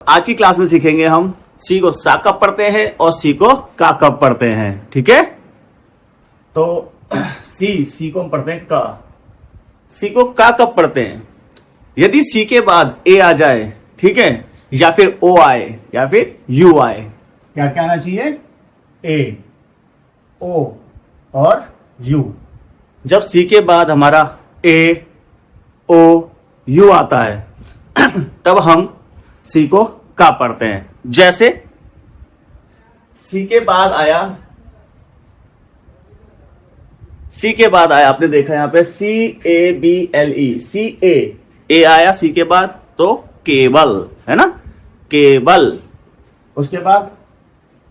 आज की क्लास में सीखेंगे हम सी को सा कब पढ़ते हैं और सी को का कब पढ़ते हैं। ठीक है, तो सी को हम पढ़ते हैं का, सी को का कब पढ़ते हैं। यदि सी के बाद ए आ जाए, ठीक है, या फिर ओ आए या फिर यू आए, क्या क्या आना चाहिए, ए, ओ और यू। जब सी के बाद हमारा ए, ओ, यू आता है तब हम सी को का पढ़ते हैं। जैसे सी के बाद आया, आपने देखा यहां पे CABLE, सी ए आया सी के बाद तो केबल, है ना, केबल। उसके बाद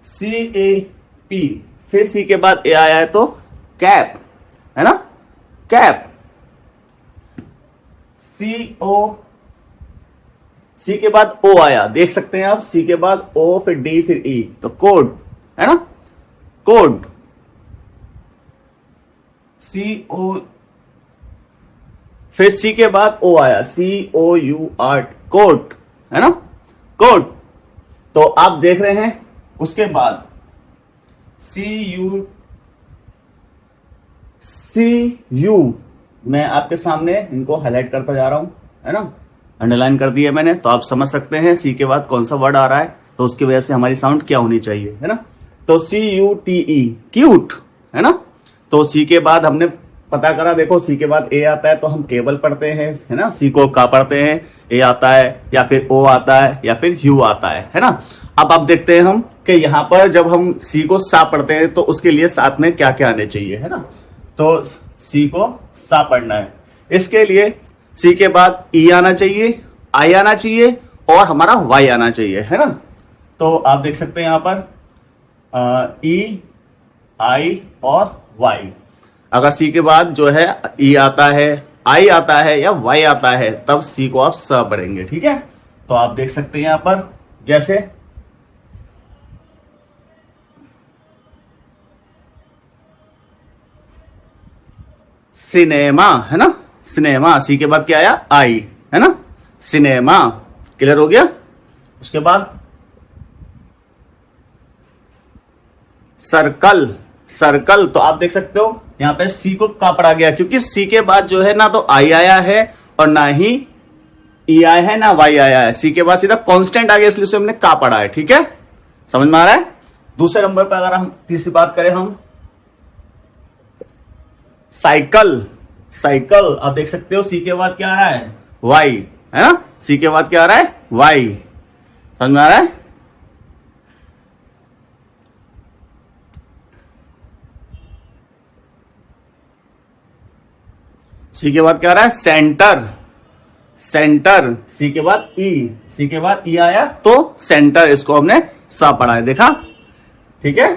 CAP, फिर सी के बाद ए आया है तो कैप, है ना, कैप। सी के बाद ओ आया, देख सकते हैं आप, सी के बाद ओ फिर डी फिर ई तो कोड, है ना, कोड। CO, फिर सी के बाद ओ आया, COUR, कोट, है ना, कोट। तो आप देख रहे हैं, उसके बाद CU, मैं आपके सामने इनको हाईलाइट करता जा रहा हूं, है ना, अंडरलाइन कर दिया मैंने, तो आप समझ सकते हैं सी के बाद कौन सा वर्ड आ रहा है, तो उसकी वजह से हमारी साउंड क्या होनी चाहिए, है ना। तो CUTE, क्यूट, है ना। तो सी के बाद हमने पता करा, देखो सी के बाद ए आता है तो हम केबल पढ़ते हैं, है ना, सी को का पढ़ते हैं, ए आता है या फिर ओ आता है या फिर यू आता है ना। अब आप देखते हैं हम कि यहां पर जब हम सी को सा पढ़ते हैं तो उसके लिए साथ में क्या क्या आने चाहिए, है ना। तो सी को सा पढ़ना है, इसके लिए सी के बाद ई आना चाहिए, आई आना चाहिए और हमारा वाई आना चाहिए, है ना। तो आप देख सकते हैं यहां पर ई, आई और वाई। अगर सी के बाद जो है ई आता है, आई आता है या वाई आता है, तब सी को आप स पढ़ेंगे, ठीक है। तो आप देख सकते हैं यहां पर, जैसे सिनेमा, है ना, सिनेमा। सी के बाद क्या आया, आई, है ना, सिनेमा। क्लियर हो गया। उसके बाद सर्कल, सर्कल। तो आप देख सकते हो यहां पे सी को का पढ़ा गया, क्योंकि सी के बाद जो है ना तो आई आया है और ना ही ई आया है ना वाई आया है, सी के बाद सीधा कांस्टेंट आ गया, इसलिए हमने का पढ़ा है, ठीक है, समझ में आ रहा है। दूसरे नंबर पर अगर हम तीसरी बात करें, हम साइकिल, साइकिल। आप देख सकते हो सी के बाद क्या आ रहा है, वाई, है ना, सी के बाद क्या आ रहा है, वाई, समझ में आ रहा है। सी के बाद क्या आ रहा है, सेंटर, सेंटर। सी के बाद ई, सी के बाद ई आया तो सेंटर, इसको हमने सा पढ़ा है, देखा, ठीक है।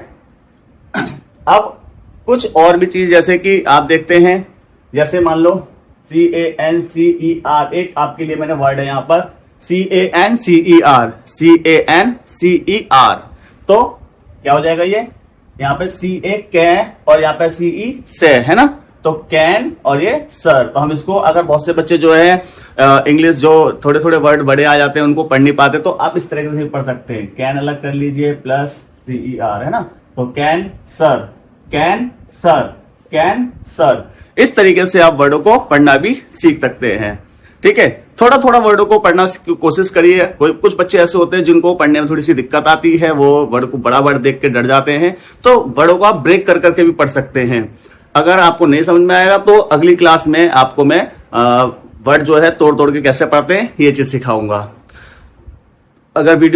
अब कुछ और भी चीज, जैसे कि आप देखते हैं, जैसे मान लो CANCER, एक आपके लिए मैंने वर्ड है यहां पर CANCER, CANCER। तो क्या हो जाएगा ये, यहां पे CA कैन और यहां पे CE से, है ना, तो कैन और ये सर। तो हम इसको, अगर बहुत से बच्चे जो है इंग्लिश जो थोड़े थोड़े वर्ड बड़े आ जाते हैं उनको पढ़ नहीं पाते, तो आप इस तरीके से पढ़ सकते हैं, कैन अलग कर लीजिए प्लस CER, है ना, तो can sir, can sir, can sir. इस तरीके से आप वर्डों को पढ़ना भी सीख सकते हैं, ठीक है। थोड़ा थोड़ा वर्डों को पढ़ना की कोशिश करिए। कुछ बच्चे ऐसे होते हैं जिनको पढ़ने में थोड़ी सी दिक्कत आती है, वो वर्ड को बड़ा वर्ड देख के डर जाते हैं, तो वर्डों को आप ब्रेक कर करके भी पढ़ सकते हैं। अगर आपको नहीं समझ में आएगा तो अगली क्लास में आपको मैं वर्ड जो है तोड़ तोड़ के कैसे पढ़ते हैं ये चीज सिखाऊंगा। अगर वीडियो